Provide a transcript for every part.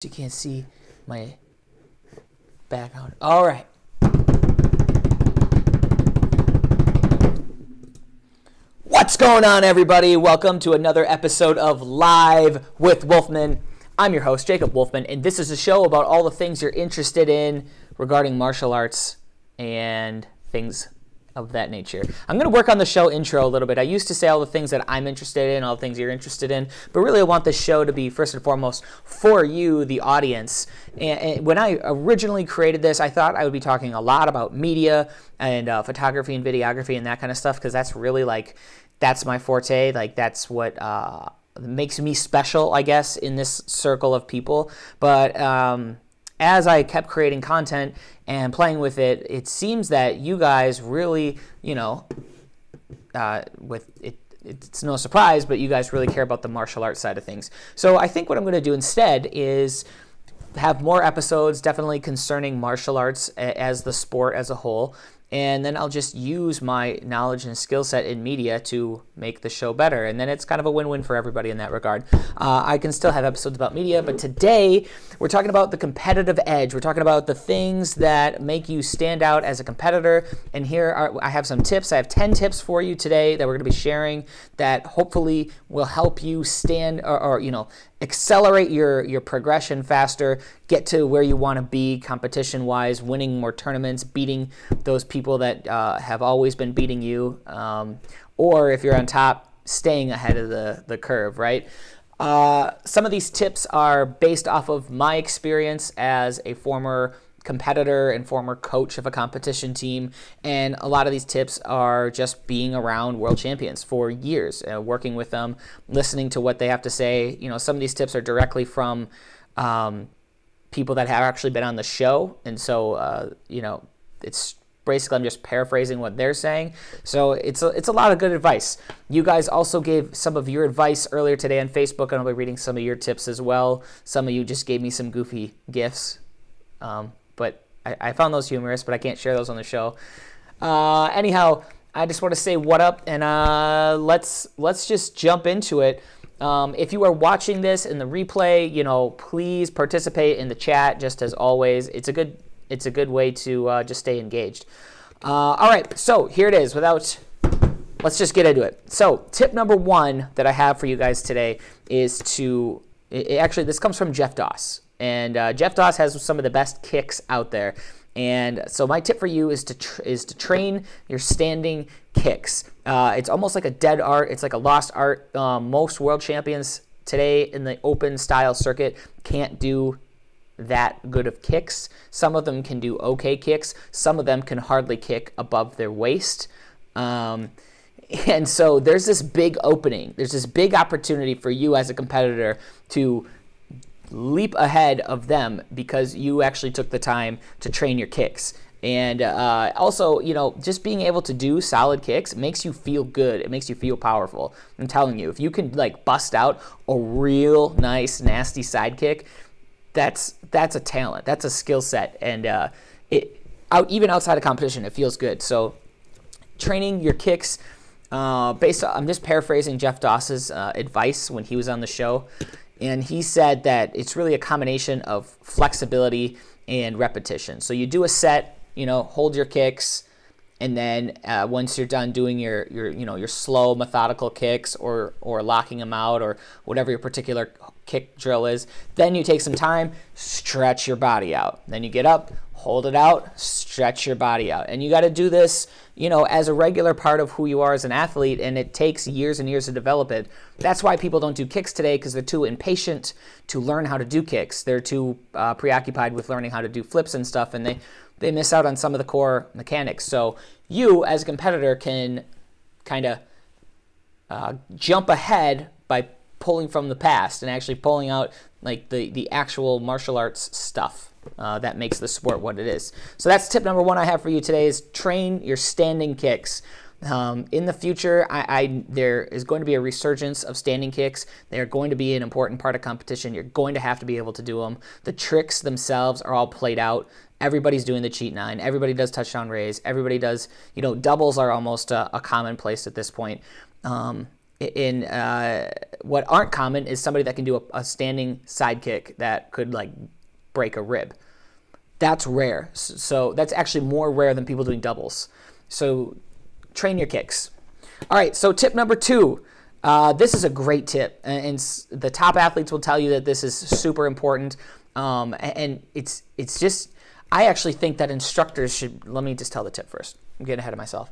You can't see my background. All right. What's going on, everybody? Welcome to another episode of Live with Wolfman. I'm your host, Jacob Wolfman, and this is a show about all the things you're interested in regarding martial arts and things of that nature. I'm going to work on the show intro a little bit. I used to say all the things that I'm interested in, all the things you're interested in, but really I want this show to be first and foremost for you, the audience. And when I originally created this, I thought I would be talking a lot about media and photography and videography and that kind of stuff, because that's really that's my forte. That's what makes me special, I guess, in this circle of people. But as I kept creating content and playing with it, it seems that you guys really, it's no surprise, but you guys really care about the martial arts side of things. So I think what I'm going to do instead is have more episodes definitely concerning martial arts as the sport as a whole. And then I'll just use my knowledge and skill set in media to make the show better. And then it's kind of a win-win for everybody in that regard. I can still have episodes about media, but today we're talking about the competitive edge. We're talking about the things that make you stand out as a competitor. And I have some tips. I have 10 tips for you today that we're going to be sharing that hopefully will help you stand or accelerate your progression faster, get to where you want to be competition-wise, winning more tournaments, beating those people that have always been beating you, or if you're on top, staying ahead of the curve, right? Some of these tips are based off of my experience as a former competitor and former coach of a competition team, and a lot of these tips are just being around world champions for years, working with them, listening to what they have to say. Some of these tips are directly from people that have actually been on the show, and so it's basically I'm just paraphrasing what they're saying. So it's a lot of good advice. You guys also gave some of your advice earlier today on Facebook, and I'll be reading some of your tips as well. Some of you just gave me some goofy gifts. But I found those humorous, but I can't share those on the show. Anyhow, I just want to say what up, and let's just jump into it. If you are watching this in the replay, please participate in the chat. Just as always, it's a good way to just stay engaged. All right, so here it is. Let's just get into it. So tip number one that I have for you guys today is actually this comes from Jeff Doss. And Jeff Doss has some of the best kicks out there. And so my tip for you is to train your standing kicks. It's almost like a dead art. It's like a lost art. Most world champions today in the open style circuit can't do that good of kicks. Some of them can do okay kicks. Some of them can hardly kick above their waist. And so there's this big opening. There's this big opportunity for you as a competitor to leap ahead of them because you actually took the time to train your kicks. And also, just being able to do solid kicks makes you feel good. It makes you feel powerful. I'm telling you, if you can bust out a real nice, nasty side kick, that's a talent. That's a skill set. And even outside of competition, it feels good. So training your kicks, I'm just paraphrasing Jeff Doss's advice when he was on the show. And he said that it's really a combination of flexibility and repetition. So you do a set, hold your kicks, and then once you're done doing your slow, methodical kicks or locking them out or whatever your particular kick drill is, then you take some time, stretch your body out. Then you get up, hold it out, stretch your body out. And you got to do this, as a regular part of who you are as an athlete, and it takes years and years to develop it. That's why people don't do kicks today, because they're too impatient to learn how to do kicks. They're too preoccupied with learning how to do flips and stuff, and they miss out on some of the core mechanics. So you, as a competitor, can kind of jump ahead by pulling from the past and actually pulling out the actual martial arts stuff that makes the sport what it is. So that's tip number one I have for you today, is train your standing kicks. In the future, there is going to be a resurgence of standing kicks. They are going to be an important part of competition. You're going to have to be able to do them. The tricks themselves are all played out. Everybody's doing the cheat nine. Everybody does touchdown raise. Everybody does, doubles are almost a commonplace at this point. in what aren't common is somebody that can do a standing side kick that could like break a rib. That's rare. So that's actually more rare than people doing doubles. So train your kicks. All right, so tip number 2. This is a great tip, and the top athletes will tell you that this is super important. And it's just, I actually think that instructors should, let me just tell the tip first. I'm getting ahead of myself.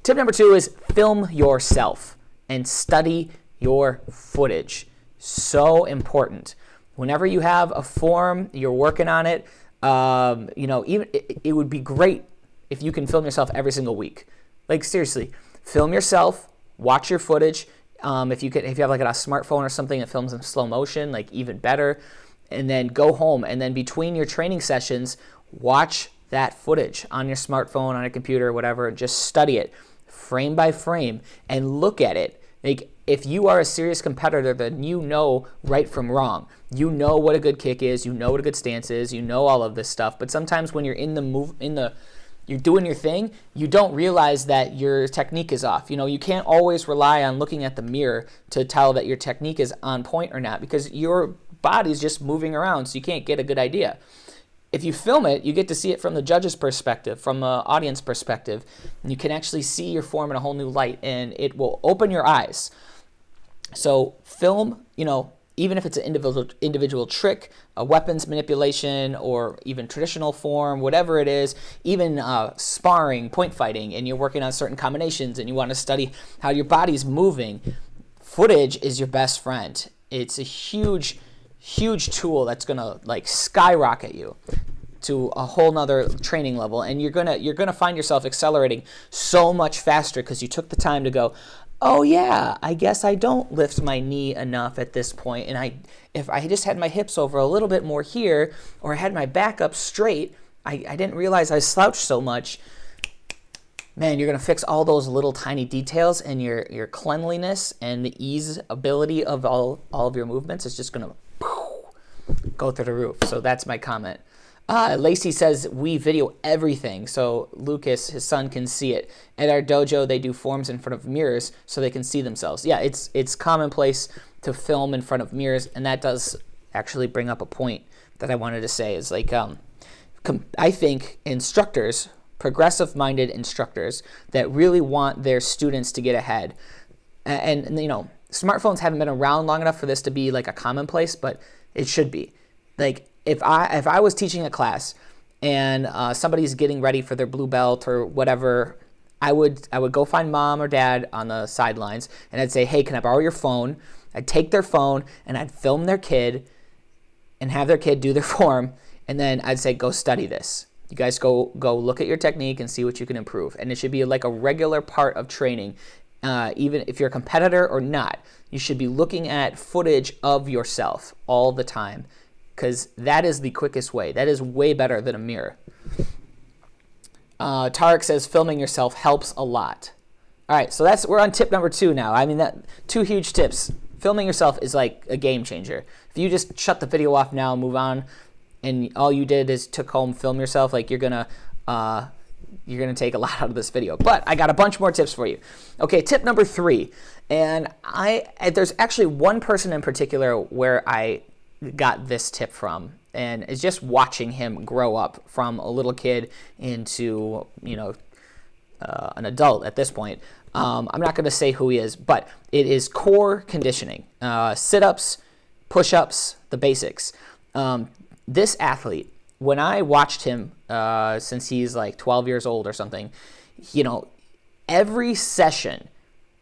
Tip number 2 is film yourself and study your footage. So important. Whenever you have a form, you're working on it, even it would be great if you can film yourself every single week. Like seriously, film yourself, watch your footage. If you have like a smartphone or something that films in slow motion, like even better, and then go home and then between your training sessions, watch that footage on your smartphone, on a computer, whatever, and just study it frame by frame and look at it. Like if you are a serious competitor, then you know right from wrong. You know what a good kick is, you know what a good stance is, you know all of this stuff. But sometimes when you're you're doing your thing, you don't realize that your technique is off. You can't always rely on looking at the mirror to tell that your technique is on point or not, because your body's just moving around, so you can't get a good idea. If you film it, you get to see it from the judge's perspective, from the audience perspective, and you can actually see your form in a whole new light, and it will open your eyes. So film, even if it's an individual trick, a weapons manipulation, or even traditional form, whatever it is, even sparring, point fighting, and you're working on certain combinations, and you want to study how your body's moving, footage is your best friend. It's a huge tool that's gonna like skyrocket you to a whole nother training level, and you're gonna find yourself accelerating so much faster because you took the time to go, oh yeah, I guess I don't lift my knee enough at this point, and if I just had my hips over a little bit more here, or I had my back up straight, I didn't realize I slouched so much. Man, you're gonna fix all those little tiny details, and your cleanliness and the ease ability of all of your movements is just gonna go through the roof. So that's my comment. Lacey says we video everything so Lucas, his son, can see it. At our dojo, they do forms in front of mirrors so they can see themselves. Yeah, it's commonplace to film in front of mirrors, and that does actually bring up a point that I wanted to say. Is like I think instructors, progressive-minded instructors that really want their students to get ahead, and smartphones haven't been around long enough for this to be like a commonplace, but it should be. Like if I was teaching a class and somebody's getting ready for their blue belt or whatever, I would go find mom or dad on the sidelines, and I'd say, hey, can I borrow your phone? I'd take their phone and I'd film their kid and have their kid do their form, and then I'd say, go study this. You guys go look at your technique and see what you can improve. And it should be like a regular part of training. Even if you're a competitor or not, you should be looking at footage of yourself all the time, because that is the quickest way. That is way better than a mirror. Tarek says filming yourself helps a lot. All right, so we're on tip number 2 now. I mean, 2 huge tips. Filming yourself is like a game changer. If you just shut the video off now and move on, and all you did is took home, film yourself, like you're gonna take a lot out of this video. But I got a bunch more tips for you. Okay, tip number 3, and there's actually one person in particular where I got this tip from, and it's just watching him grow up from a little kid into an adult at this point. I'm not going to say who he is, but it is core conditioning, sit-ups, push-ups, the basics. This athlete, when I watched him since he's like 12 years old or something, every session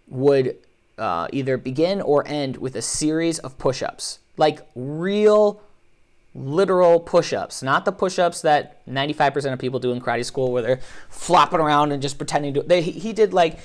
would either begin or end with a series of push-ups, like real, literal push-ups, not the push-ups that 95% of people do in karate school where they're flopping around and just pretending to. He did like,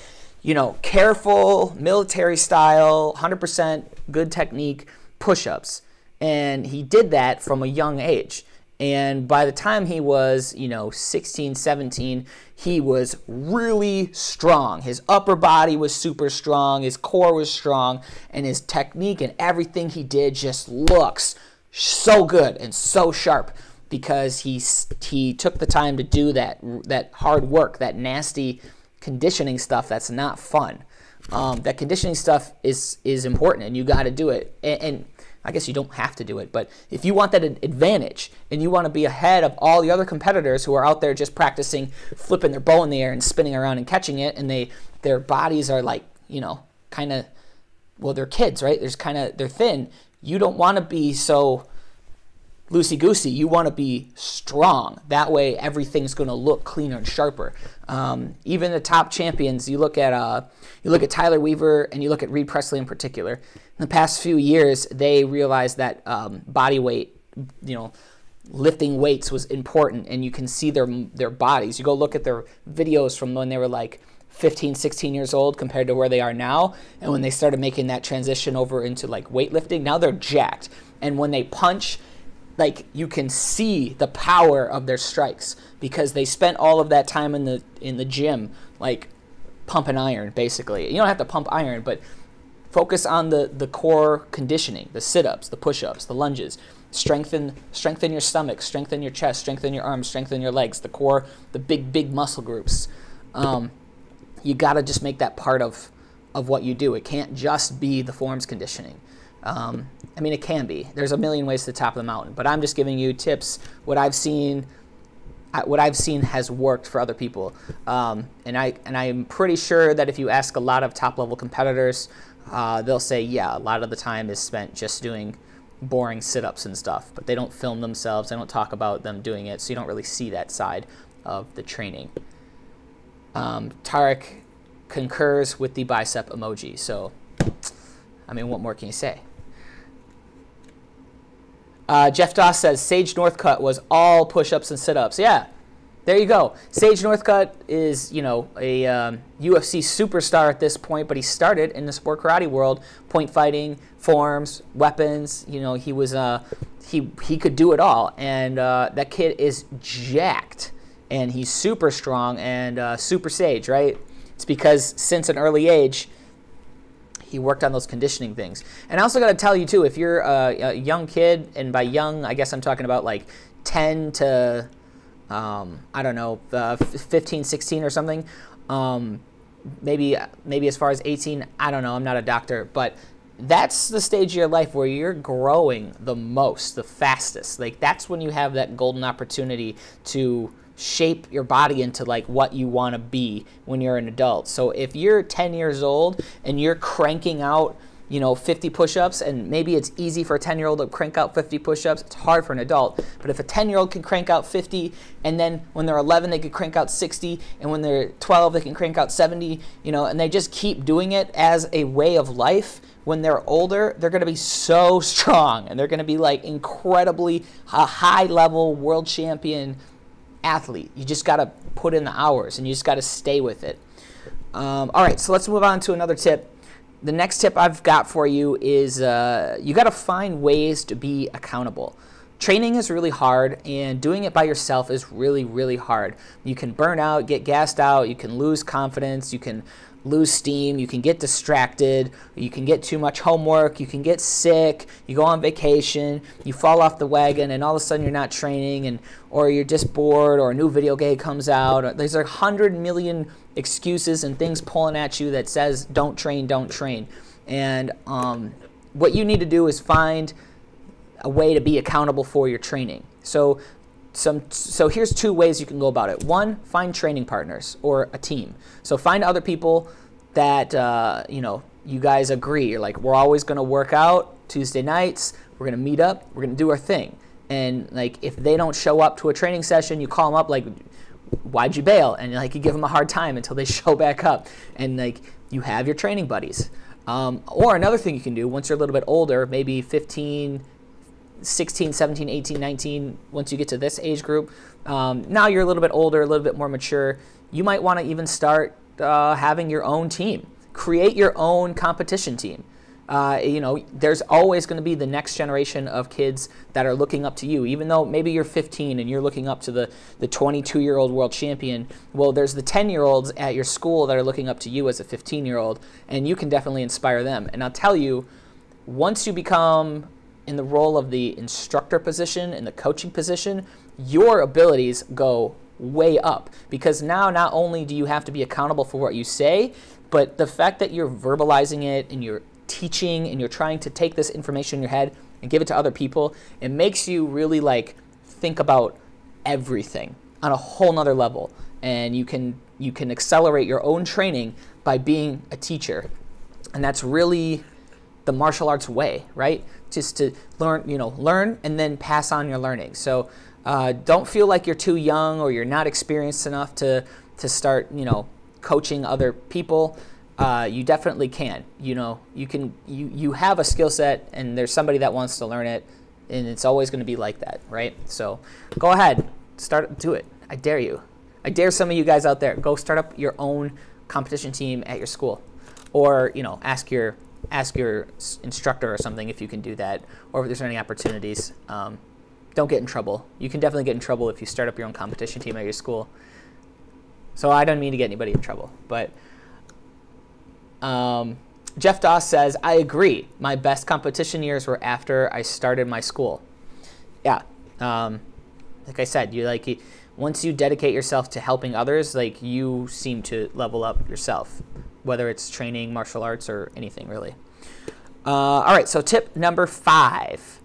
careful, military style, 100% good technique push-ups. And he did that from a young age. And by the time he was, 16, 17, he was really strong. His upper body was super strong. His core was strong. And his technique and everything he did just looks so good and so sharp because he took the time to do that hard work, that nasty conditioning stuff that's not fun. that conditioning stuff is important, and you got to do it. And I guess you don't have to do it, but if you want that advantage and you want to be ahead of all the other competitors who are out there just practicing flipping their bow in the air and spinning around and catching it, and their bodies are like, kind of, well, they're kids, right? They're thin. You don't want to be so loosey-goosey. You want to be strong. That way everything's going to look cleaner and sharper. Even the top champions, you look at Tyler Weaver and you look at Reed Presley in particular. In the past few years, they realized that body weight, lifting weights was important, and you can see their bodies. You go look at their videos from when they were like 15, 16 years old compared to where they are now, and when they started making that transition over into like weightlifting, now they're jacked. And when they punch, like, you can see the power of their strikes because they spent all of that time in the gym, like, pumping iron, basically. You don't have to pump iron, but focus on the core conditioning, the sit-ups, the push-ups, the lunges. Strengthen your stomach, strengthen your chest, strengthen your arms, strengthen your legs, the core, the big muscle groups. You got to just make that part of what you do. It can't just be the forms conditioning. It can be. There's a million ways to the top of the mountain, but I'm just giving you tips. What I've seen has worked for other people, and I'm pretty sure that if you ask a lot of top-level competitors, they'll say, yeah, a lot of the time is spent just doing boring sit-ups and stuff, but they don't film themselves. They don't talk about them doing it, so you don't really see that side of the training. Tarek concurs with the bicep emoji, so what more can you say? Jeff Doss says Sage Northcutt was all push-ups and sit-ups. Yeah, there you go. Sage Northcutt is, a UFC superstar at this point, but he started in the sport karate world, point fighting, forms, weapons. He was he could do it all, and that kid is jacked, and he's super strong and super sage, right? It's because since an early age, he worked on those conditioning things. And I also got to tell you, too, if you're a young kid, and by young, I guess I'm talking about like 10 to, 15, 16 or something, maybe as far as 18, I don't know, I'm not a doctor, but that's the stage of your life where you're growing the most, the fastest. Like, that's when you have that golden opportunity to shape your body into like what you want to be when you're an adult. So if you're 10 years old and you're cranking out 50 push-ups, and maybe it's easy for a 10-year-old to crank out 50 push-ups, it's hard for an adult. But if a 10-year-old can crank out 50, and then when they're 11 they can crank out 60, and when they're 12 they can crank out 70, and they just keep doing it as a way of life, when they're older, they're going to be so strong, and they're going to be like incredibly high-level world champion athlete. You just got to put in the hours, and you just got to stay with it. All right, so let's move on to another tip. The next tip I've got for you is you got to find ways to be accountable. Training is really hard, and doing it by yourself is really, really hard. You can burn out, get gassed out, you can lose confidence, you can lose steam, you can get distracted, you can get too much homework, you can get sick, you go on vacation, you fall off the wagon, and all of a sudden you're not training, or you're just bored, or a new video game comes out. There's 100 million excuses and things pulling at you that says don't train, don't train. And what you need to do is find a way to be accountable for your training. So here's two ways you can go about it. One, find training partners or a team. So find other people that you guys agree. You're like, we're always going to work out Tuesday nights. We're going to meet up. We're going to do our thing. And like, if they don't show up to a training session, you call them up like, why'd you bail? And like, you give them a hard time until they show back up. And like, you have your training buddies. Or another thing you can do once you're a little bit older, maybe 15, 16, 17, 18, 19, once you get to this age group, now you're a little bit older, a little bit more mature, you might want to even start having your own team. Create your own competition team. There's always going to be the next generation of kids that are looking up to you. Even though maybe you're 15 and you're looking up to the 22-year-old world champion, well, there's the 10-year-olds at your school that are looking up to you as a 15-year-old, and you can definitely inspire them. And I'll tell you, once you become in the role of the instructor position and the coaching position, your abilities go way up, because now not only do you have to be accountable for what you say, but the fact that you're verbalizing it and you're teaching and you're trying to take this information in your head and give it to other people, it makes you really like think about everything on a whole nother level. And you can accelerate your own training by being a teacher. And that's really the martial arts way, right? Just to learn and then pass on your learning. So don't feel like you're too young or you're not experienced enough to start, coaching other people. You definitely can. You have a skill set, and there's somebody that wants to learn it, and it's always going to be like that, right? So go ahead, do it. I dare you. I dare some of you guys out there, go start up your own competition team at your school, or ask your instructor or something if you can do that, or if there's any opportunities. Don't get in trouble. You can definitely get in trouble if you start up your own competition team at your school. So I don't mean to get anybody in trouble, but Jeff Doss says, I agree. My best competition years were after I started my school. Yeah, like I said, once you dedicate yourself to helping others, like you seem to level up yourself, whether it's training, martial arts, or anything really. All right, so tip number 5.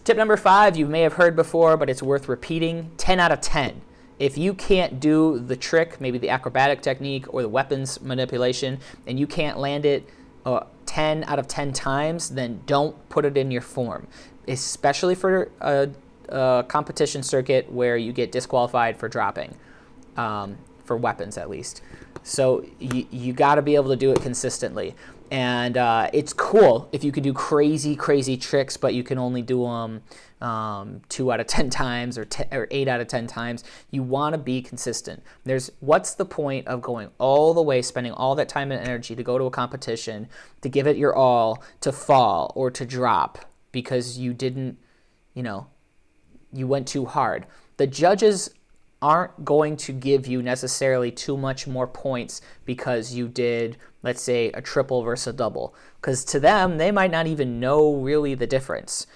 Tip number 5 you may have heard before, but it's worth repeating. 10 out of 10. If you can't do the trick, maybe the acrobatic technique or the weapons manipulation, and you can't land it 10 out of 10 times, then don't put it in your form, especially for a competition circuit where you get disqualified for dropping, for weapons at least. So you got to be able to do it consistently. And it's cool if you can do crazy, crazy tricks, but you can only do them 2 out of 10 times or 8 out of 10 times. You want to be consistent. What's the point of going all the way, spending all that time and energy to go to a competition, to give it your all, to fall or to drop because you didn't, you went too hard. The judges aren't going to give you necessarily too much more points because you did, let's say, a triple versus a double. Because to them, they might not even know really the difference.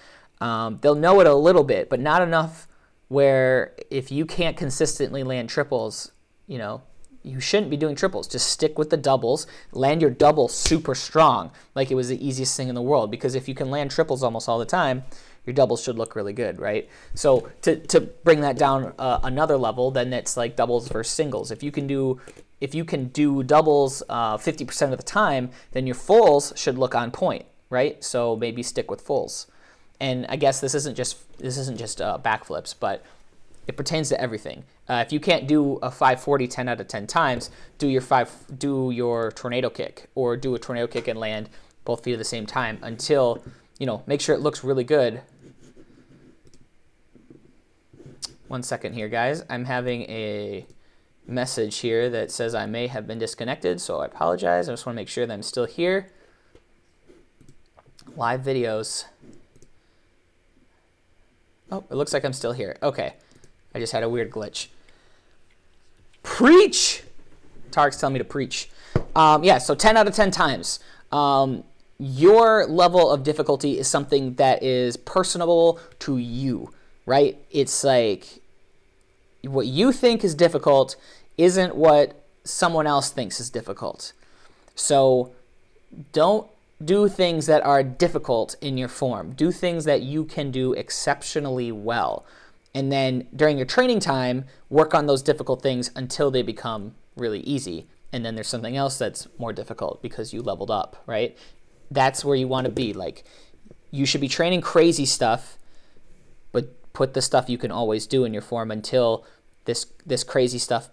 They'll know it a little bit, but not enough where if you can't consistently land triples, you shouldn't be doing triples. Just stick with the doubles. Land your double super strong, like it was the easiest thing in the world. Because if you can land triples almost all the time, your doubles should look really good, right? So to bring that down another level, then it's like doubles versus singles. If you can do doubles 50% of the time, then your fulls should look on point, right? So maybe stick with fulls. And I guess this isn't just backflips, but it pertains to everything. If you can't do a 540 10 out of 10 times, do your tornado kick, or do a tornado kick and land both feet at the same time until make sure it looks really good. 1 second here, guys. I'm having a message here that says I may have been disconnected, so I apologize. I just want to make sure that I'm still here. Live videos. Oh, it looks like I'm still here. Okay. I just had a weird glitch. Preach! Tarek's telling me to preach. Yeah, so 10 out of 10 times. Your level of difficulty is something that is personable to you, right? It's like what you think is difficult isn't what someone else thinks is difficult. So don't do things that are difficult in your form. Do things that you can do exceptionally well. And then during your training time, work on those difficult things until they become really easy. And then there's something else that's more difficult because you leveled up, right? That's where you want to be. Like, you should be training crazy stuff, but put the stuff you can always do in your form until this crazy stuff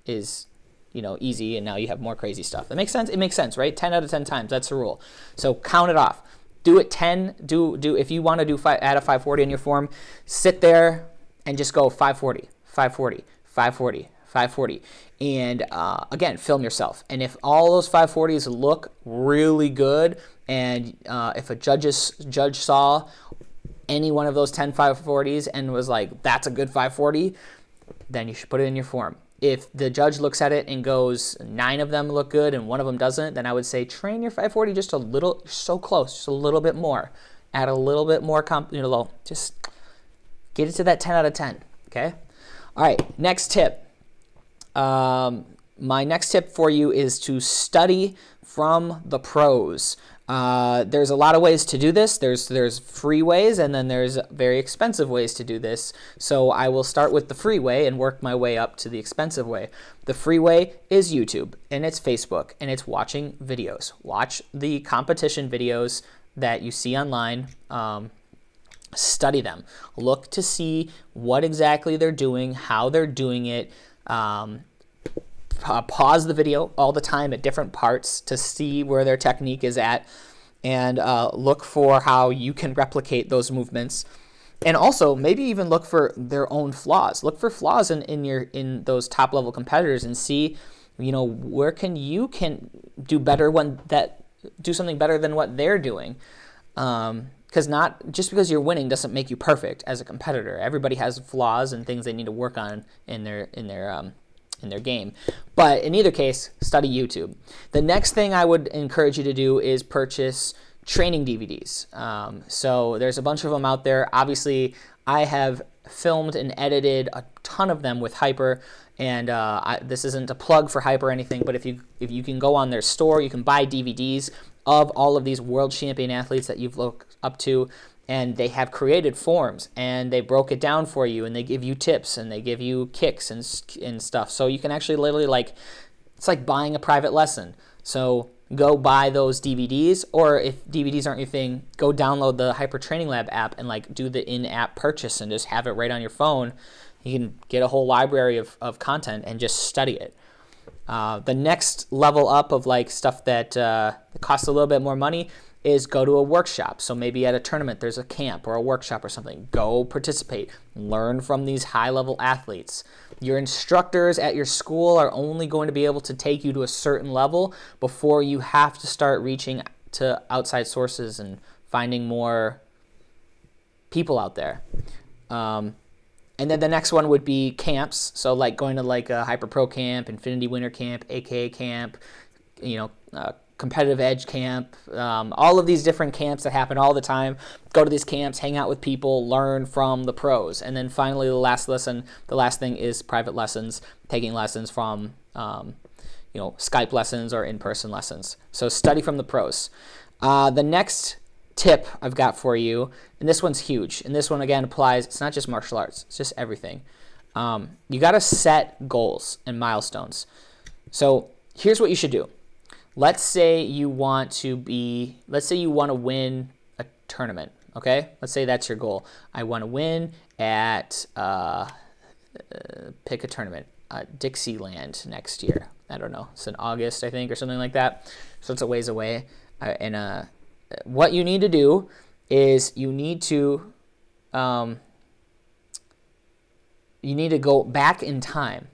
is, easy, and now you have more crazy stuff. That makes sense? It makes sense, right? 10 out of 10 times. That's the rule. So count it off. Do it 10. Do if you want to add a 540 in your form, sit there and just go 540, 540, 540, 540. And again, film yourself. And if all those 540s look really good, and if a judge saw any one of those 10 540s and was like, that's a good 540, then you should put it in your form. If the judge looks at it and goes, 9 of them look good and 1 of them doesn't, then I would say train your 540 just a little, so close, just a little bit more. Add a little bit more, just get it to that 10 out of 10, okay? All right, next tip. My next tip for you is to study from the pros. There's a lot of ways to do this. There's free ways, and then there's very expensive ways to do this. So I will start with the free way and work my way up to the expensive way. The free way is YouTube, and it's Facebook, and it's watching videos. Watch the competition videos that you see online. Study them. Look to see what exactly they're doing, how they're doing it. Pause the video all the time at different parts to see where their technique is at, and look for how you can replicate those movements. And also maybe even look for their own flaws. Look for flaws in those top level competitors and see, where you can do better do something better than what they're doing. Because not just because you're winning doesn't make you perfect as a competitor. Everybody has flaws and things they need to work on in their game. But in either case, study YouTube. The next thing I would encourage you to do is purchase training DVDs. So there's a bunch of them out there. Obviously, I have filmed and edited a ton of them with Hyper, and this isn't a plug for Hyper or anything, but if you can go on their store, you can buy DVDs of all of these world champion athletes that you've looked up to, and they have created forms, and they broke it down for you, and they give you tips, and they give you kicks and stuff. So you can actually literally it's like buying a private lesson. So go buy those DVDs, or if DVDs aren't your thing, go download the Hyper Training Lab app and do the in-app purchase and just have it right on your phone. You can get a whole library of content and just study it. The next level up of stuff that costs a little bit more money is go to a workshop. So maybe at a tournament there's a camp or a workshop or something. Go participate. Learn from these high-level athletes. Your instructors at your school are only going to be able to take you to a certain level before you have to start reaching to outside sources and finding more people out there. And then the next one would be camps. So going to a Hyper Pro Camp, Infinity Winter Camp, AKA Camp, Competitive Edge Camp, all of these different camps that happen all the time. Go to these camps, hang out with people, learn from the pros. And then finally the last thing is private lessons, taking lessons from Skype lessons or in-person lessons. So study from the pros. The next tip I've got for you, and this one's huge, and this one again applies, it's not just martial arts, it's just everything. You got to set goals and milestones. So here's what you should do. Let's say you want to win a tournament, okay? Let's say that's your goal. I want to win at, pick a tournament, Dixieland next year. I don't know, it's in August, I think, or something like that. So it's a ways away. What you need to do is you need to go back in time.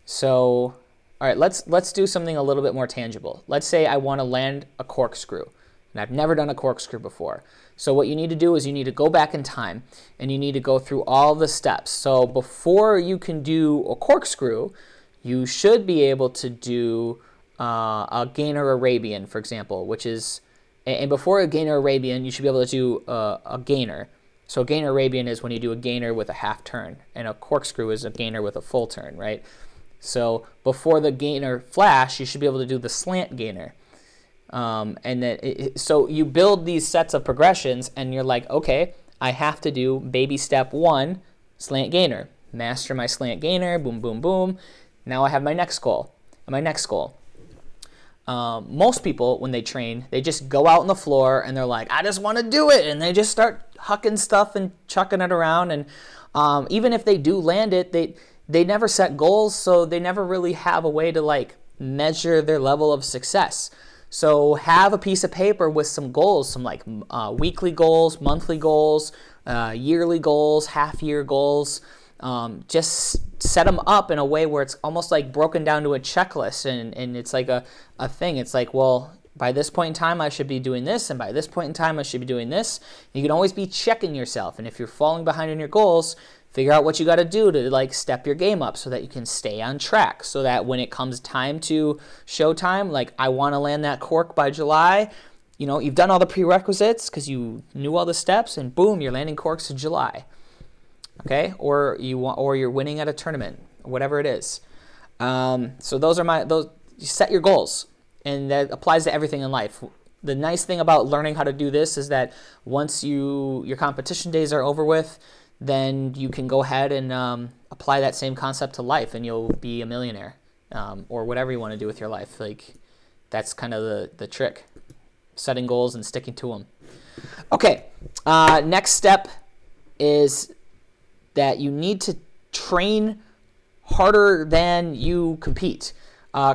So, all right, let's do something a little bit more tangible. Let's say I want to land a corkscrew, and I've never done a corkscrew before. So what you need to do is you need to go back in time, and you need to go through all the steps. So before you can do a corkscrew, you should be able to do a Gainer Arabian, for example, which is, and before a Gainer Arabian, you should be able to do a gainer. So a Gainer Arabian is when you do a gainer with a half turn, and a corkscrew is a gainer with a full turn, right? So before the gainer flash, you should be able to do the slant gainer. So you build these sets of progressions, and you're like, okay, I have to do baby step 1, slant gainer. Master my slant gainer, boom, boom, boom. Now I have my next goal. Most people, when they train, they just go out on the floor and they're like, I just want to do it. And they just start hucking stuff and chucking it around. And even if they do land it, they never set goals, so they never really have a way to measure their level of success. So have a piece of paper with some goals, some weekly goals, monthly goals, yearly goals, half-year goals. Just set them up in a way where it's almost broken down to a checklist, and it's like a thing. It's well, by this point in time I should be doing this, and by this point in time I should be doing this. You can always be checking yourself, and if you're falling behind in your goals, figure out what you got to do to step your game up so that you can stay on track, so that when it comes time to showtime, I want to land that cork by July, you've done all the prerequisites because you knew all the steps, and boom, you're landing corks in July. Okay, or you're winning at a tournament, whatever it is. So those are you set your goals, and that applies to everything in life. The nice thing about learning how to do this is that once your competition days are over with, then you can go ahead and apply that same concept to life, and you'll be a millionaire, or whatever you want to do with your life. Like, that's kind of the trick, setting goals and sticking to them. Okay, next step is that you need to train harder than you compete.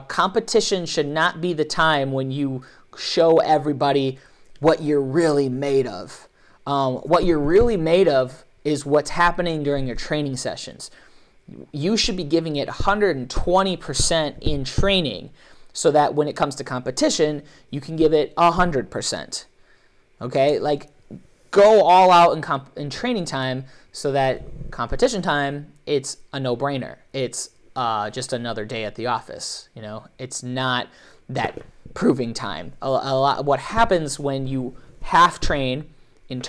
Competition should not be the time when you show everybody what you're really made of. What you're really made of is what's happening during your training sessions. You should be giving it 120% in training so that when it comes to competition, you can give it 100%. Okay? Like, go all out in training time so that competition time, it's a no-brainer. It's just another day at the office. You know, it's not that proving time. A lot. What happens when you half train in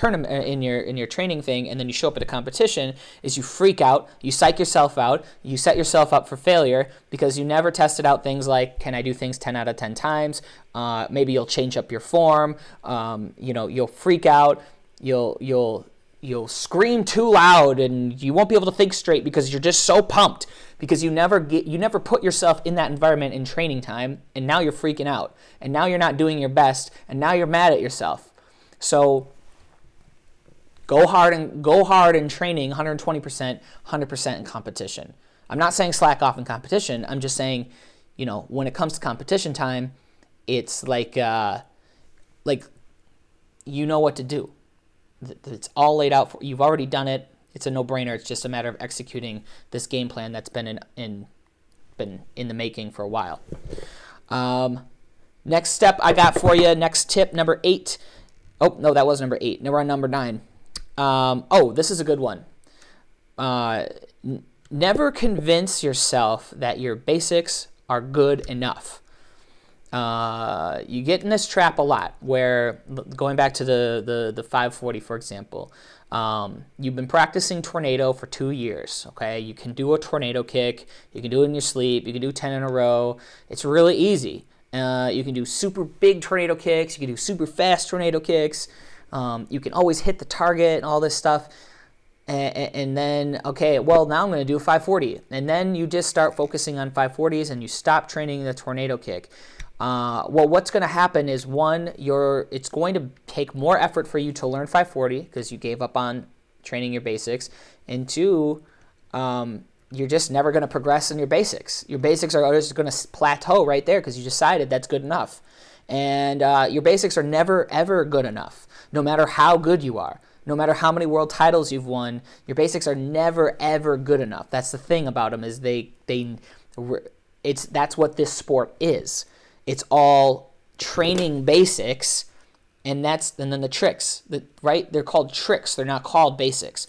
your training thing, and then you show up at a competition, is you freak out, you psych yourself out, you set yourself up for failure because you never tested out things like, can I do things 10 out of 10 times? Maybe you'll change up your form. You'll freak out. You'll scream too loud, and you won't be able to think straight because you're just so pumped, because you never put yourself in that environment in training time, and now you're freaking out, and now you're not doing your best, and now you're mad at yourself. So go hard in training, 120%, 100% in competition. I'm not saying slack off in competition. I'm just saying, when it comes to competition time, it's like you know what to do. It's all laid out for you. You've already done it. It's a no-brainer. It's just a matter of executing this game plan that's been in the making for a while. Next step I got for you. Next tip, number 8. Oh no, that was number 8. Now we're on number 9. This is a good one. Never convince yourself that your basics are good enough. You get in this trap a lot where, going back to the 540, for example, you've been practicing tornado for 2 years, okay? You can do a tornado kick. You can do it in your sleep. You can do 10 in a row. It's really easy. You can do super big tornado kicks. You can do super fast tornado kicks. You can always hit the target and all this stuff. And then, okay, well, now I'm going to do a 540. And then you just start focusing on 540s and you stop training the tornado kick. Well, what's going to happen is, one, it's going to take more effort for you to learn 540 because you gave up on training your basics. And 2, you're just never going to progress in your basics. Your basics are just going to plateau right there because you decided that's good enough. And your basics are never, ever good enough, no matter how good you are. No matter how many world titles you've won, your basics are never, ever good enough. That's the thing about them, is that's what this sport is. It's all training basics, and then the tricks, right? They're called tricks. They're not called basics.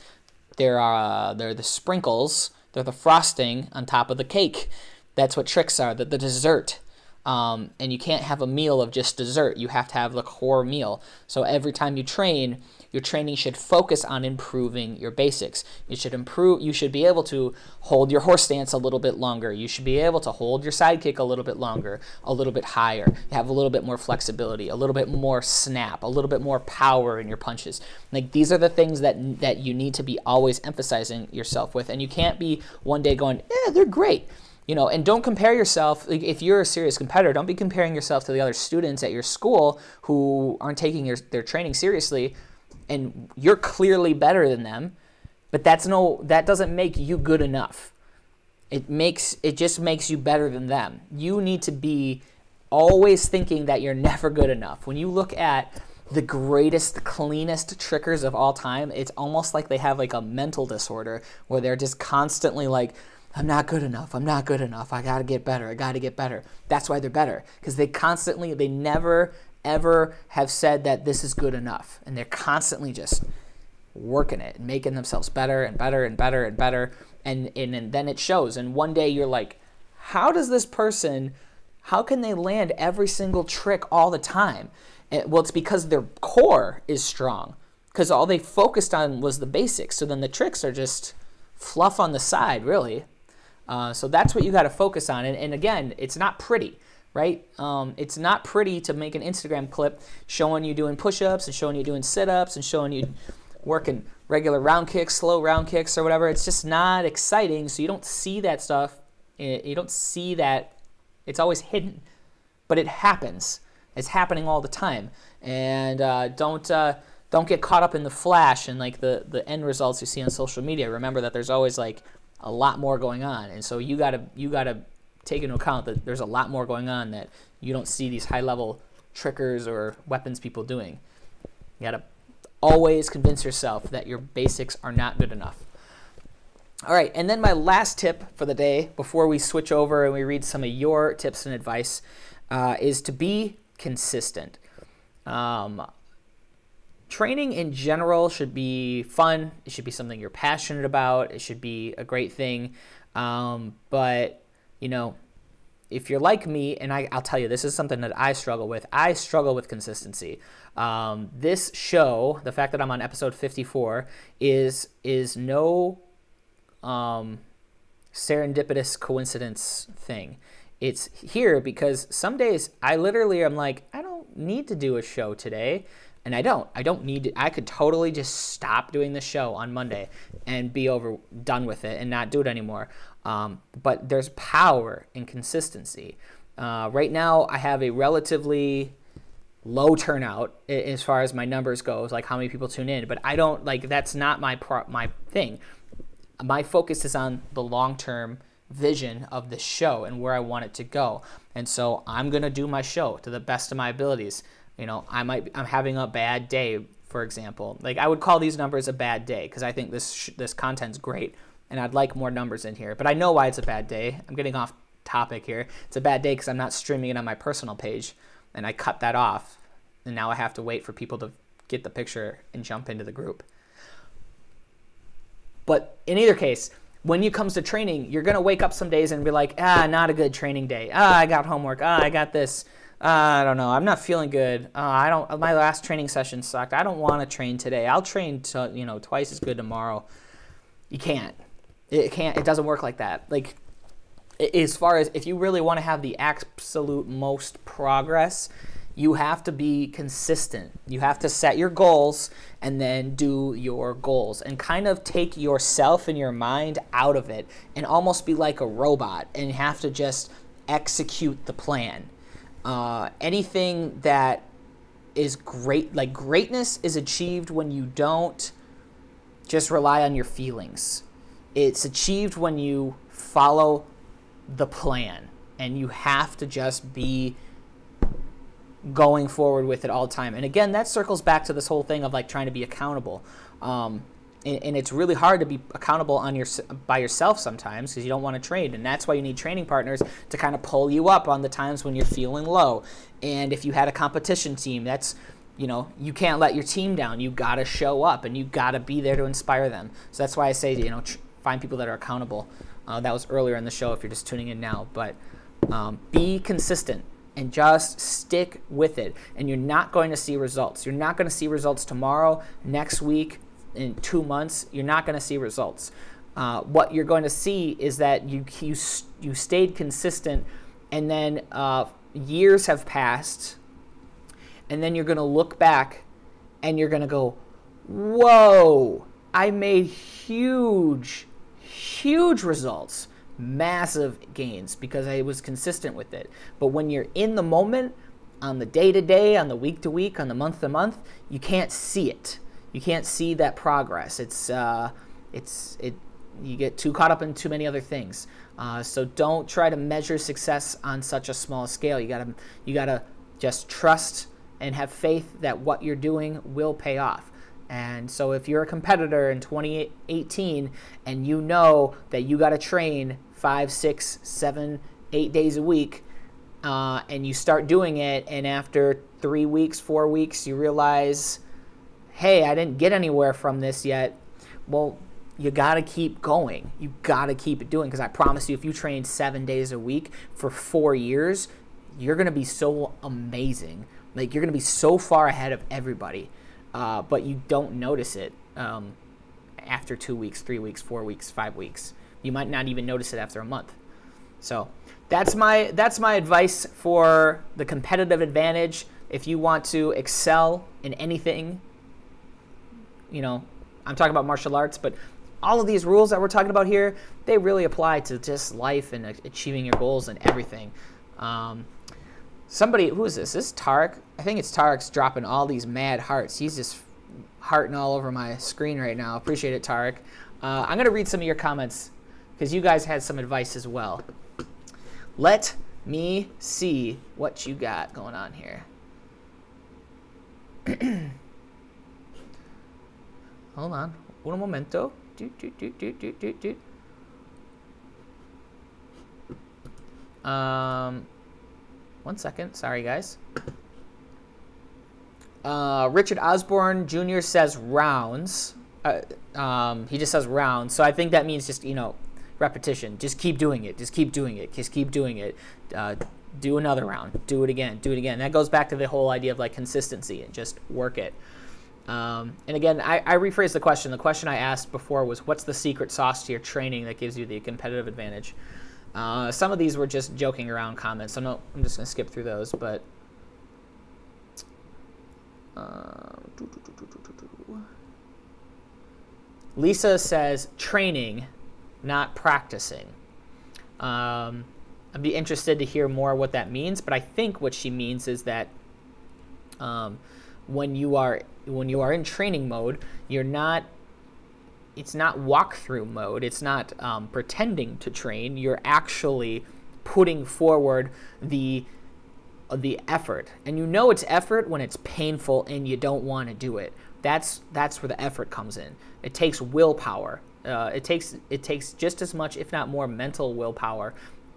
They're the sprinkles. They're the frosting on top of the cake. That's what tricks are. The dessert. And you can't have a meal of just dessert. You have to have the core meal. So every time you train, your training should focus on improving your basics. You should be able to hold your horse stance a little bit longer. You should be able to hold your side kick a little bit longer, a little bit higher. Have a little bit more flexibility, a little bit more snap, a little bit more power in your punches. Like, these are the things that you need to be always emphasizing yourself with. And you can't be one day going, they're great. And don't compare yourself. Like, if you're a serious competitor, don't be comparing yourself to the other students at your school who aren't taking their training seriously, and you're clearly better than them, but that doesn't make you good enough. It just makes you better than them. You need to be always thinking that you're never good enough. When you look at the greatest, cleanest trickers of all time, it's almost like they have like a mental disorder where they're just constantly like, I'm not good enough. I'm not good enough. I got to get better. I got to get better. That's why they're better, because they never, ever have said that this is good enough. And they're constantly just working it and making themselves better and better and better and better. And then it shows. And one day you're like, how can they land every single trick all the time? Well, it's because their core is strong, because all they focused on was the basics. So then the tricks are just fluff on the side, really. So that's what you got to focus on. And again, it's not pretty, right? It's not pretty to make an Instagram clip showing you doing push-ups and showing you doing sit-ups and showing you working regular round kicks, slow round kicks or whatever. It's just not exciting. So you don't see that stuff. You don't see that. It's always hidden, but it happens. It's happening all the time. And don't get caught up in the flash and like the end results you see on social media. Remember that there's always like a lot more going on, and so you gotta take into account that there's a lot more going on that you don't see these high-level trickers or weapons people doing. You gotta always convince yourself that your basics are not good enough. All right, and then my last tip for the day before we switch over and we read some of your tips and advice is to be consistent. Training in general should be fun. It should be something you're passionate about. It should be a great thing. But, you know, if you're like me, and I'll tell you, this is something that I struggle with. I struggle with consistency. This show, the fact that I'm on episode 54, is no serendipitous coincidence thing. It's here because some days I literally am like, I don't need to do a show today. And I don't need to. I could totally just stop doing the show on Monday and be done with it and not do it anymore. But there's power in consistency. Right now, I have a relatively low turnout as far as my numbers goes, like how many people tune in. But I don't like that's not my thing. My focus is on the long-term vision of the show and where I want it to go. And so I'm gonna do my show to the best of my abilities. You know, I'm having a bad day, for example. Like I would call these numbers a bad day because I think this content's great and I'd like more numbers in here. But I know why it's a bad day. I'm getting off topic here. It's a bad day because I'm not streaming it on my personal page, and I cut that off. And now I have to wait for people to get the picture and jump into the group. But in either case, when it comes to training, you're gonna wake up some days and be like, not a good training day. I got homework. I got this. I don't know. I'm not feeling good. My last training session sucked. I don't want to train today. I'll train twice as good tomorrow. You can't. It doesn't work like that. Like, as far as if you really want to have the absolute most progress, you have to be consistent. You have to set your goals and then do your goals and kind of take yourself and your mind out of it and almost be like a robot and have to just execute the plan. Anything that is great, like greatness is achieved when you don't just rely on your feelings. It's achieved when you follow the plan, and you have to just be going forward with it all the time. And again, that circles back to this whole thing of like trying to be accountable. And it's really hard to be accountable by yourself sometimes because you don't want to train. And that's why you need training partners to kind of pull you up on the times when you're feeling low. And if you had a competition team, you can't let your team down. You got to show up and you got to be there to inspire them. So that's why I say, find people that are accountable. That was earlier in the show if you're just tuning in now. But be consistent and just stick with it. And you're not going to see results. You're not going to see results tomorrow, next week, in 2 months. You're not going to see results. What you're going to see is that you stayed consistent, and then years have passed, and then you're going to look back and you're going to go, whoa, I made huge results, massive gains because I was consistent with it. But when you're in the moment, on the day-to-day, on the week-to-week, on the month-to-month, you can't see it. You can't see that progress. You get too caught up in too many other things. So don't try to measure success on such a small scale. You gotta just trust and have faith that what you're doing will pay off. And so if you're a competitor in 2018 and you know that you got to train 5, 6, 7, 8 days a week, and you start doing it, and after 3 weeks, 4 weeks, you realize, hey, I didn't get anywhere from this yet. Well, you got to keep going. You got to keep it doing, because I promise you, if you train 7 days a week for 4 years, you're going to be so amazing. Like, you're going to be so far ahead of everybody. But you don't notice it after 2 weeks, 3 weeks, 4 weeks, 5 weeks. You might not even notice it after a month. So that's my advice for the competitive advantage. If you want to excel in anything, you know, I'm talking about martial arts, but all of these rules that we're talking about here, they really apply to just life and achieving your goals and everything. Somebody, who is this? This is Tarek. I think it's Tarek's dropping all these mad hearts. He's just hearting all over my screen right now. Appreciate it, Tarek. I'm going to read some of your comments because you guys had some advice as well. Let me see what you got going on here. Hold on. Un momento. One second. Sorry, guys. Richard Osborne Jr. says rounds. He just says rounds. So I think that means just, you know, repetition. Just keep doing it. Just keep doing it. Just keep doing it. Do another round. Do it again. Do it again. That goes back to the whole idea of like consistency and just work it. And again, I rephrased the question. The question I asked before was, what's the secret sauce to your training that gives you the competitive advantage? Some of these were just joking around comments, so no, I'm just going to skip through those. But Lisa says training, not practicing. I'd be interested to hear more what that means, but I think what she means is that when you are in training mode, it's not walkthrough mode. It's not pretending to train. You're actually putting forward the effort, and you know it's effort when it's painful and you don't want to do it. That's where the effort comes in. It takes willpower. It takes just as much, if not more, mental willpower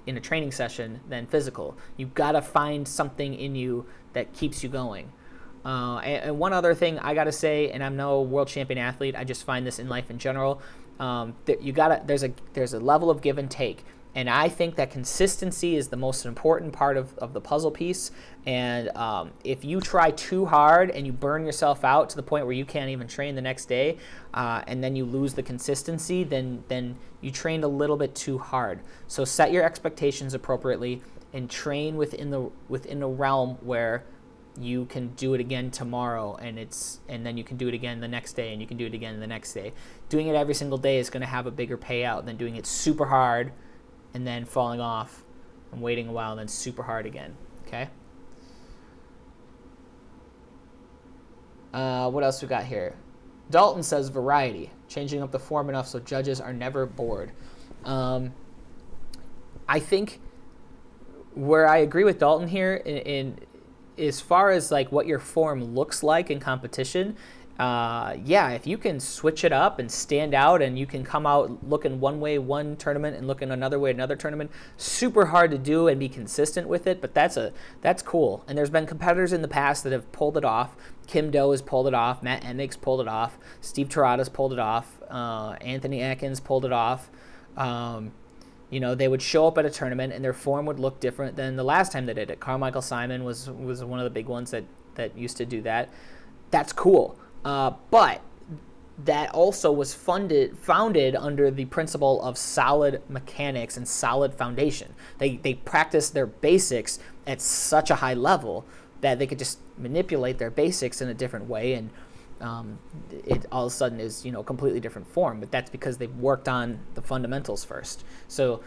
in a training session than physical. You've got to find something in you that keeps you going. And one other thing I gotta say, and I'm no world champion athlete, I just find this in life in general, that there's a level of give and take, and I think that consistency is the most important part of the puzzle piece. And if you try too hard and you burn yourself out to the point where you can't even train the next day, and then you lose the consistency, then you trained a little bit too hard. So set your expectations appropriately and train within the realm where you can do it again tomorrow, and then you can do it again the next day, and you can do it again the next day. Doing it every single day is going to have a bigger payout than doing it super hard and then falling off and waiting a while and then super hard again. Okay. What else we got here? Dalton says variety, changing up the form enough so judges are never bored. I think where I agree with Dalton here in as far as like what your form looks like in competition, yeah, if you can switch it up and stand out, and you can come out looking one way one tournament and looking another way another tournament, super hard to do and be consistent with it, but that's cool. And there's been competitors in the past that have pulled it off. Kim Do has pulled it off, Matt Emmig's pulled it off, Steve Terada's pulled it off, Anthony Atkins pulled it off. You know, they would show up at a tournament and their form would look different than the last time they did it. Carmichael Simon was one of the big ones that used to do that. That's cool. But that also was founded under the principle of solid mechanics and solid foundation. They practiced their basics at such a high level that they could just manipulate their basics in a different way, and it all of a sudden is, you know, completely different form. But that's because they've worked on the fundamentals first. So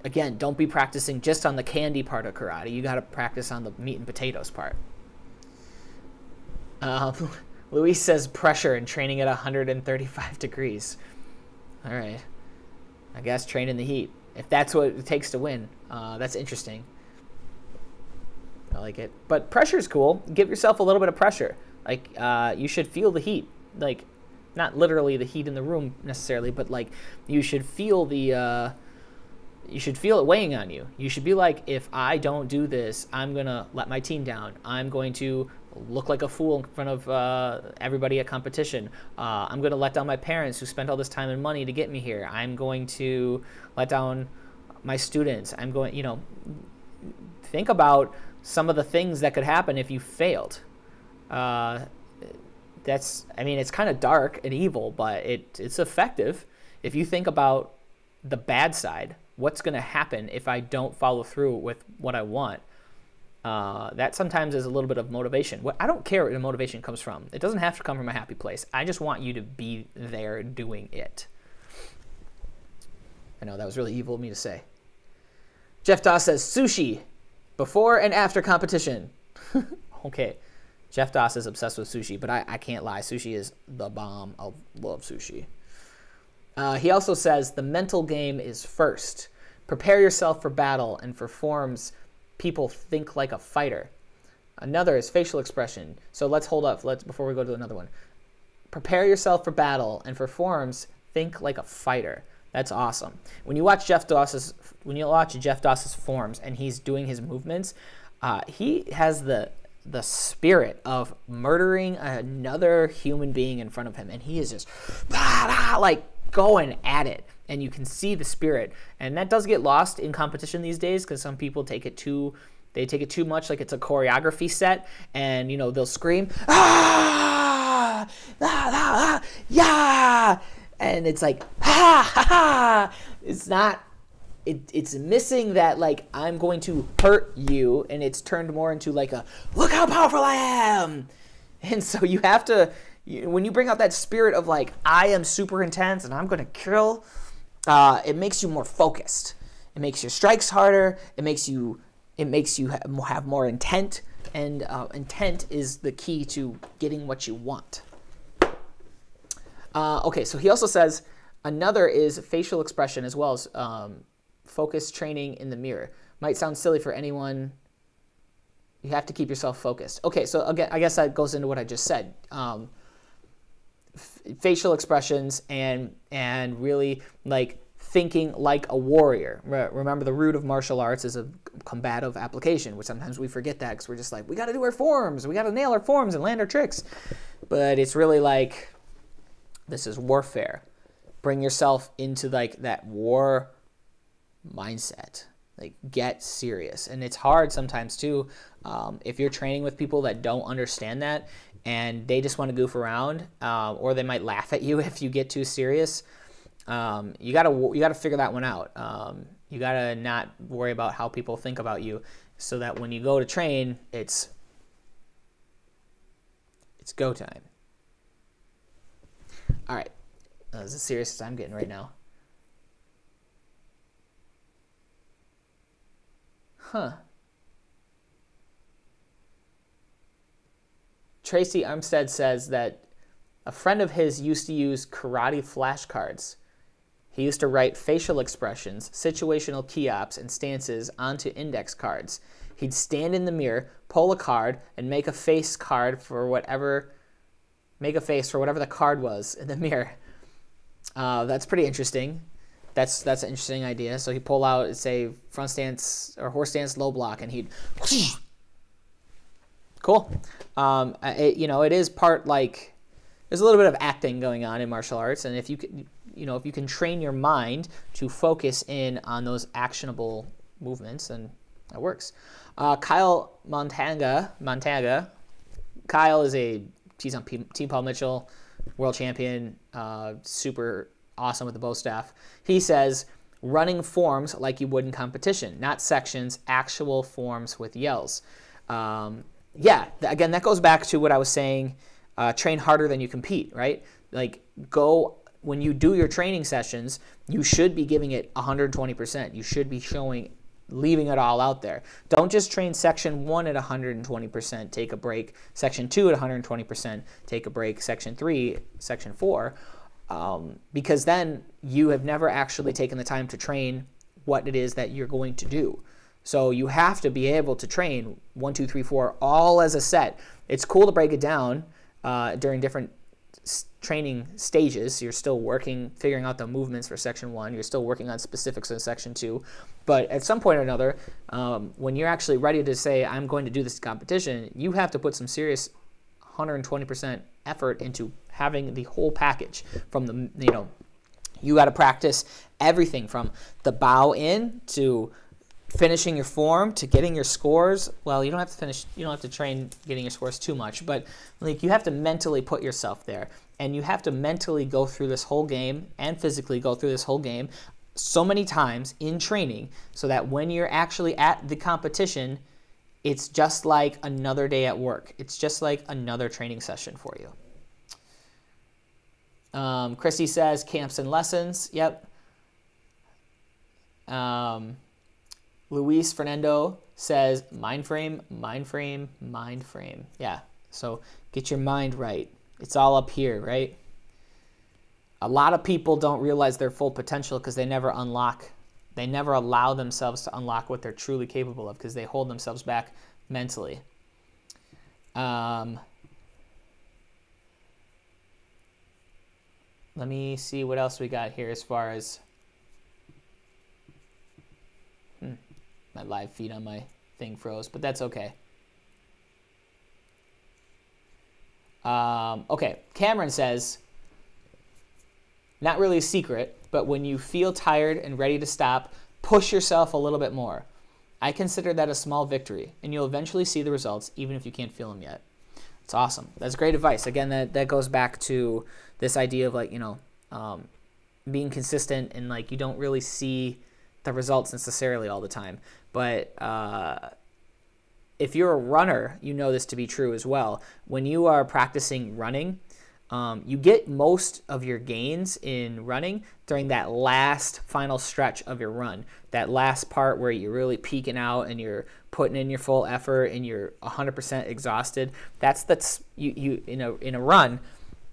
again, don't be practicing just on the candy part of karate. You got to practice on the meat and potatoes part. Luis says pressure and training at 135 degrees. All right, I guess train in the heat if that's what it takes to win. That's interesting. I like it. But pressure is cool. Give yourself a little bit of pressure. Like, you should feel the heat. Like, not literally the heat in the room necessarily, but like you should feel the you should feel it weighing on you. You should be like, if I don't do this, I'm gonna let my team down. I'm going to look like a fool in front of everybody at competition. I'm gonna let down my parents who spent all this time and money to get me here. I'm going to let down my students. I'm going, you know, think about some of the things that could happen if you failed. I mean, it's kind of dark and evil, but it's effective. If you think about the bad side. What's going to happen if I don't follow through with what I want? That sometimes is a little bit of motivation. I don't care where the motivation comes from. It doesn't have to come from a happy place. I just want you to be there doing it. I know that was really evil of me to say. Jeff Doss says sushi before and after competition. Okay. Jeff Doss is obsessed with sushi, but I can't lie. Sushi is the bomb. I love sushi. He also says the mental game is first. Prepare yourself for battle, and for forms, people think like a fighter. Another is facial expression. So let's hold up. Before we go to another one. Prepare yourself for battle, and for forms, think like a fighter. That's awesome. When you watch Jeff Doss's forms and he's doing his movements, he has the spirit of murdering another human being in front of him, and he is just like going at it, and you can see the spirit. And that does get lost in competition these days because some people take it too much like it's a choreography set, and they'll scream yeah, and it's like it's not. It's missing that, like, I'm going to hurt you, and it's turned more into like a look how powerful I am. And so you have to, when you bring out that spirit of like I am super intense and I'm going to kill, it makes you more focused. It makes your strikes harder. It makes you have more intent, and intent is the key to getting what you want. Okay, so he also says another is facial expression as well as focus training in the mirror. Might sound silly for anyone. You have to keep yourself focused. Okay, so again, I guess that goes into what I just said. Facial expressions and really like thinking like a warrior. Remember, the root of martial arts is a combative application, which sometimes we forget that because we're just like, we got to do our forms. We got to nail our forms and land our tricks. But it's really like, this is warfare. Bring yourself into like that war mindset. Like, get serious. And it's hard sometimes too, if you're training with people that don't understand that and they just want to goof around, or they might laugh at you if you get too serious. You gotta figure that one out. You gotta not worry about how people think about you, so that when you go to train, it's go time. All right. This is as serious as I'm getting right now. Tracy Armstead says that a friend of his used to use karate flashcards. He used to write facial expressions, situational key ops, and stances onto index cards. He'd stand in the mirror, pull a card, and make a face for whatever the card was in the mirror. That's pretty interesting. That's an interesting idea. So he'd pull out, say, front stance or horse stance low block, and he'd cool. It is part like there's a little bit of acting going on in martial arts, and if you can train your mind to focus in on those actionable movements, then that works. Kyle Montaga. Kyle he's on Team Paul Mitchell, world champion, super awesome with the bow staff. He says, running forms like you would in competition, not sections, actual forms with yells. Yeah, again, that goes back to what I was saying, train harder than you compete, right? Like, when you do your training sessions, you should be giving it 120%. You should be leaving it all out there. Don't just train section 1 at 120%, take a break, section 2 at 120%, take a break, section 3, section 4, because then you have never actually taken the time to train what it is that you're going to do. So you have to be able to train 1, 2, 3, 4 all as a set. It's cool to break it down during different training stages. You're still figuring out the movements for section 1. You're still working on specifics in section 2. But at some point or another, when you're actually ready to say, I'm going to do this competition, you have to put some serious 120% effort into having the whole package. From you got to practice everything from the bow in to finishing your form to getting your scores. Well, you don't have to train getting your scores too much, but like, you have to mentally put yourself there, and you have to mentally go through this whole game and physically go through this whole game so many times in training so that when you're actually at the competition, it's just like another day at work. It's just like another training session for you. Chrissy says camps and lessons. Yep. Luis Fernando says mind frame. Yeah. So get your mind right. It's all up here, right? A lot of people don't realize their full potential because they never allow themselves to unlock what they're truly capable of because they hold themselves back mentally. Let me see what else we got here as far as my live feed on my thing froze, but that's okay. Okay, Cameron says, not really a secret, but when you feel tired and ready to stop, push yourself a little bit more. I consider that a small victory, and you'll eventually see the results, even if you can't feel them yet. It's awesome. That's great advice. Again, that goes back to this idea of, like, you know, being consistent, and like you don't really see the results necessarily all the time. But if you're a runner, you know this to be true as well. When you are practicing running, you get most of your gains in running during that last final stretch of your run. That last part where you're really peaking out and you're putting in your full effort and you're 100% exhausted. That's you in a run.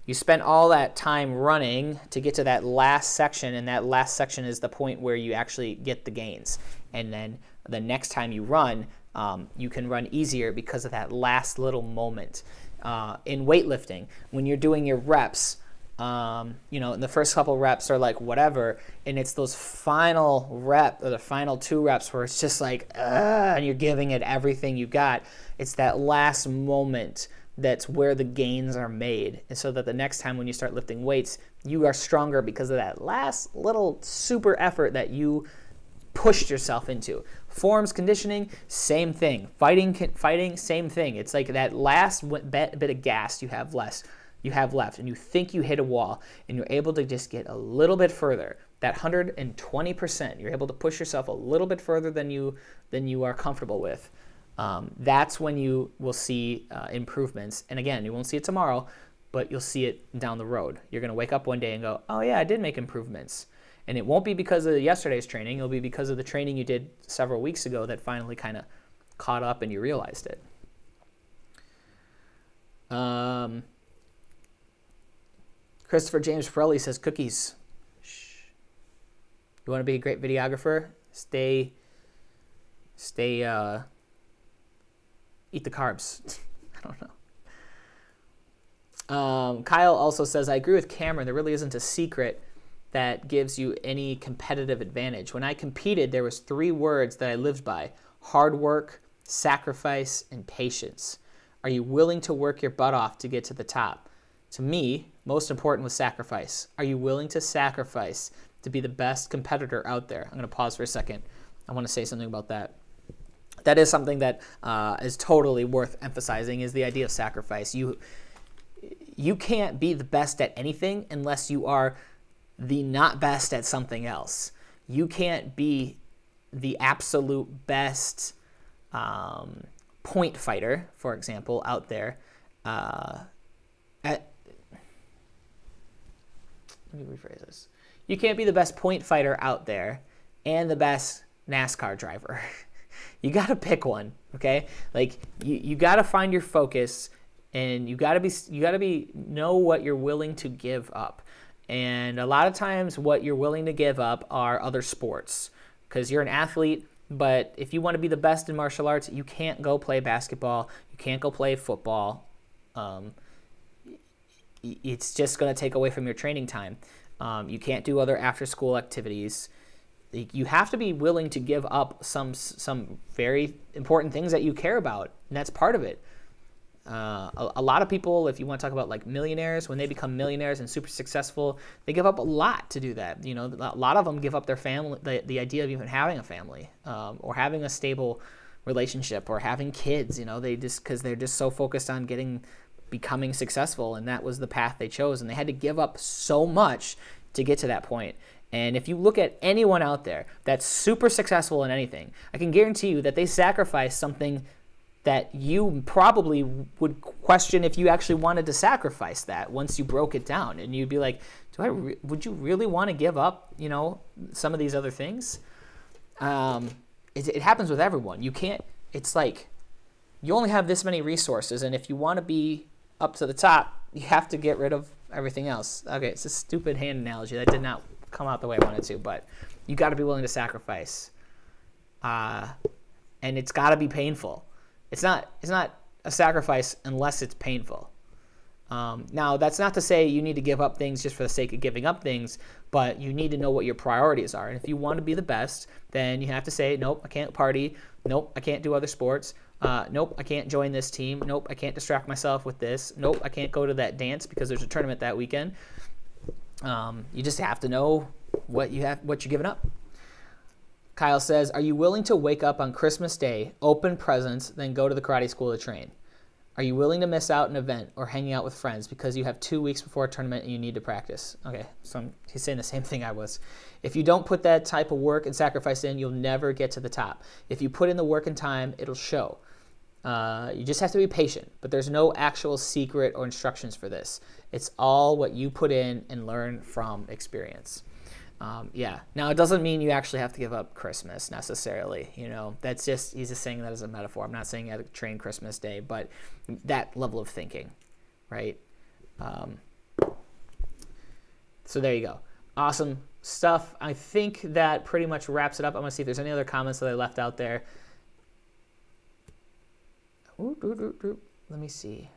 You spend all that time running to get to that last section, and that last section is the point where you actually get the gains. And then the next time you run, you can run easier because of that last little moment. In weightlifting, when you're doing your reps, you know, the first couple reps are like whatever, and it's those final rep or the final 2 reps where it's just like, and you're giving it everything you got. It's that last moment that's where the gains are made, and so that the next time when you start lifting weights, you are stronger because of that last little super effort that you pushed yourself into. Forms conditioning, same thing. Fighting, same thing. It's like that last bit of gas you have left, and you think you hit a wall, and you're able to just get a little bit further. That 120%, you're able to push yourself a little bit further than you are comfortable with. That's when you will see improvements. And again, you won't see it tomorrow, but you'll see it down the road. You're going to wake up one day and go, oh yeah, I did make improvements. And it won't be because of yesterday's training. It'll be because of the training you did several weeks ago that finally kind of caught up and you realized it. Christopher James Pirelli says cookies. Shh. You want to be a great videographer? Eat the carbs. I don't know. Kyle also says, I agree with Cameron. There really isn't a secret that gives you any competitive advantage. When I competed, there was 3 words that I lived by: hard work, sacrifice, and patience. Are you willing to work your butt off to get to the top? To me, most important was sacrifice. Are you willing to sacrifice to be the best competitor out there? I'm going to pause for a second. I want to say something about that. That is something that is totally worth emphasizing, is the idea of sacrifice. You can't be the best at anything unless you are the not best at something else. You can't be the absolute best point fighter, for example, out there. Let me rephrase this. You can't be the best point fighter out there and the best NASCAR driver. You got to pick one, okay? Like you got to find your focus, and you got to know what you're willing to give up. And a lot of times what you're willing to give up are other sports, because you're an athlete. But if you want to be the best in martial arts, you can't go play basketball. You can't go play football. It's just going to take away from your training time. You can't do other after-school activities. You have to be willing to give up some very important things that you care about, and that's part of it. A lot of people, if you want to talk about like millionaires, when they become millionaires and super successful, they give up a lot to do that. You know, a lot of them give up their family, the idea of even having a family, or having a stable relationship, or having kids. You know, because they're just so focused on becoming successful, and that was the path they chose, and they had to give up so much to get to that point. And if you look at anyone out there that's super successful in anything, I can guarantee you that they sacrifice something that you probably would question if you actually wanted to sacrifice that once you broke it down. And you'd be like, would you really want to give up, some of these other things? It happens with everyone. You can't, it's like, you only have this many resources, and if you want to be up to the top, you have to get rid of everything else. Okay, it's a stupid hand analogy that did not come out the way I wanted to, but you got to be willing to sacrifice, and it's got to be painful. It's not a sacrifice unless it's painful. Now, that's not to say you need to give up things just for the sake of giving up things, but you need to know what your priorities are. And if you want to be the best, then you have to say, nope, I can't party. Nope, I can't do other sports. Nope, I can't join this team. Nope, I can't distract myself with this. Nope, I can't go to that dance because there's a tournament that weekend. You just have to know what you're giving up. Kyle says, are you willing to wake up on Christmas Day, open presents, then go to the karate school to train? Are you willing to miss out an event or hanging out with friends because you have 2 weeks before a tournament and you need to practice? Okay, so he's saying the same thing I was. If you don't put that type of work and sacrifice in, you'll never get to the top. If you put in the work and time, it'll show. You just have to be patient, but there's no actual secret or instructions for this. It's all what you put in and learn from experience. Yeah. Now, it doesn't mean you actually have to give up Christmas necessarily. That's just, he's just saying that as a metaphor. I'm not saying you have to train Christmas Day, but that level of thinking, right? So there you go. Awesome stuff. I think that pretty much wraps it up. I'm going to see if there's any other comments that I left out there. Let me see.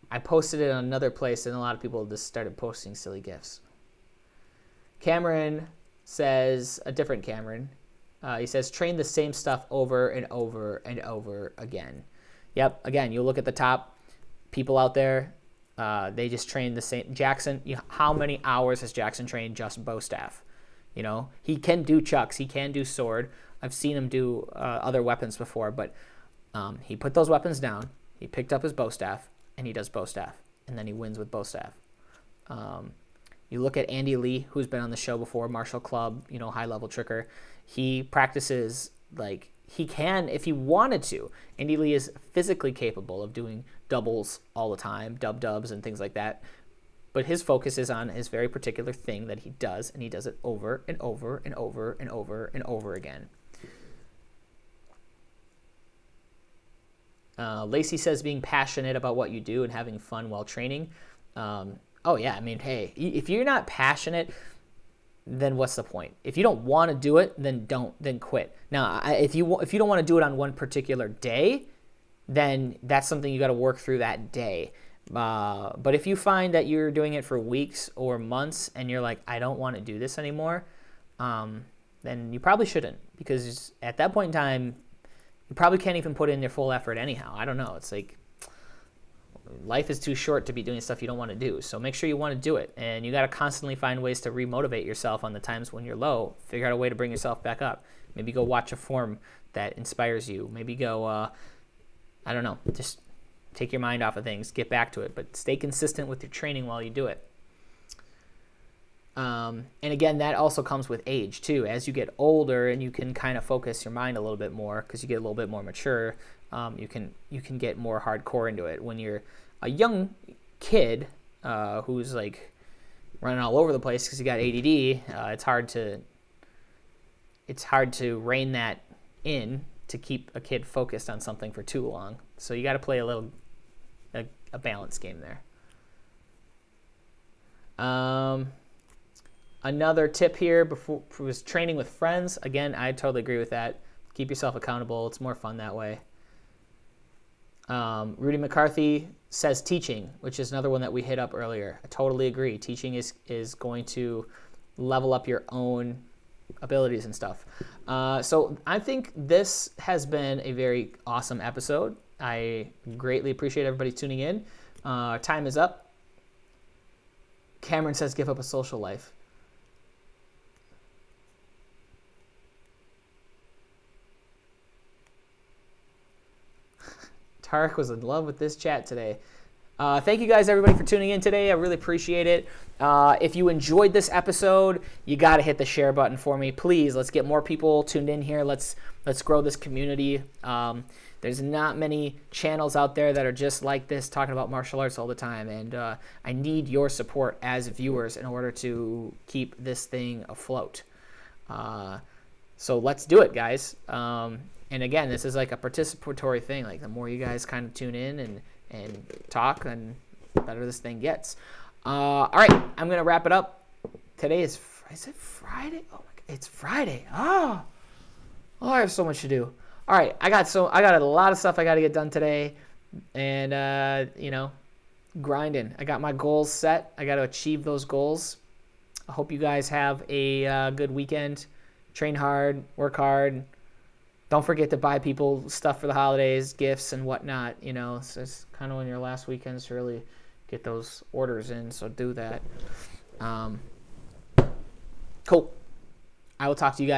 I posted it on another place, and a lot of people just started posting silly GIFs. Cameron says, a different Cameron, he says, train the same stuff over and over and over again. Yep, again, you look at the top people out there, they just train the same. Jackson, how many hours has Jackson trained just bow staff? He can do chucks, he can do sword. I've seen him do other weapons before, but he put those weapons down, he picked up his bow staff, and he does bow staff, and then he wins with bow staff. You look at Andy Lee, who's been on the show before, Martial Club, high-level tricker. He practices like he can if he wanted to. Andy Lee is physically capable of doing doubles all the time, dubs and things like that. But his focus is on his very particular thing that he does, and he does it over and over and over and over and over again. Lacey says being passionate about what you do and having fun while training. Oh yeah, I mean, hey, if you're not passionate, then what's the point? If you don't want to do it, then quit. Now, if you don't want to do it on one particular day, then that's something you got to work through that day. But if you find that you're doing it for weeks or months and you're like, I don't want to do this anymore, then you probably shouldn't, because at that point in time, you probably can't even put in your full effort anyhow. I don't know. It's like, life is too short to be doing stuff you don't want to do. So make sure you want to do it. And you got to constantly find ways to remotivate yourself on the times when you're low. Figure out a way to bring yourself back up. Maybe go watch a form that inspires you. Maybe go, I don't know, just take your mind off of things. Get back to it. But stay consistent with your training while you do it. And again, that also comes with age too. As you get older and you can kind of focus your mind a little bit more because you get a little bit more mature, you can get more hardcore into it. When you're a young kid who's like running all over the place because you got ADD, it's hard to rein that in to keep a kid focused on something for too long. So you got to play a balance game there. Another tip here before was training with friends. Again, I totally agree with that. Keep yourself accountable. It's more fun that way. Rudy McCarthy says teaching, which is another one that we hit up earlier. I totally agree. Teaching is going to level up your own abilities and stuff. So I think this has been a very awesome episode. I greatly appreciate everybody tuning in. Time is up. Cameron says give up a social life. Tarek was in love with this chat today. Thank you guys, everybody, for tuning in today. I really appreciate it. If you enjoyed this episode, you got to hit the share button for me. Please, let's get more people tuned in here. Let's grow this community. There's not many channels out there that are just like this, talking about martial arts all the time. And I need your support as viewers in order to keep this thing afloat. So let's do it, guys. And again, this is like a participatory thing. Like the more you guys kind of tune in and talk, then the better this thing gets. All right, I'm going to wrap it up. Today is it Friday? Oh, my God, it's Friday. Oh, I have so much to do. All right, I got a lot of stuff I got to get done today, and grinding. I got my goals set. I got to achieve those goals. I hope you guys have a good weekend. Train hard, work hard. Don't forget to buy people stuff for the holidays, gifts and whatnot. So it's kind of on your last weekends to really get those orders in. So do that. Cool. I will talk to you guys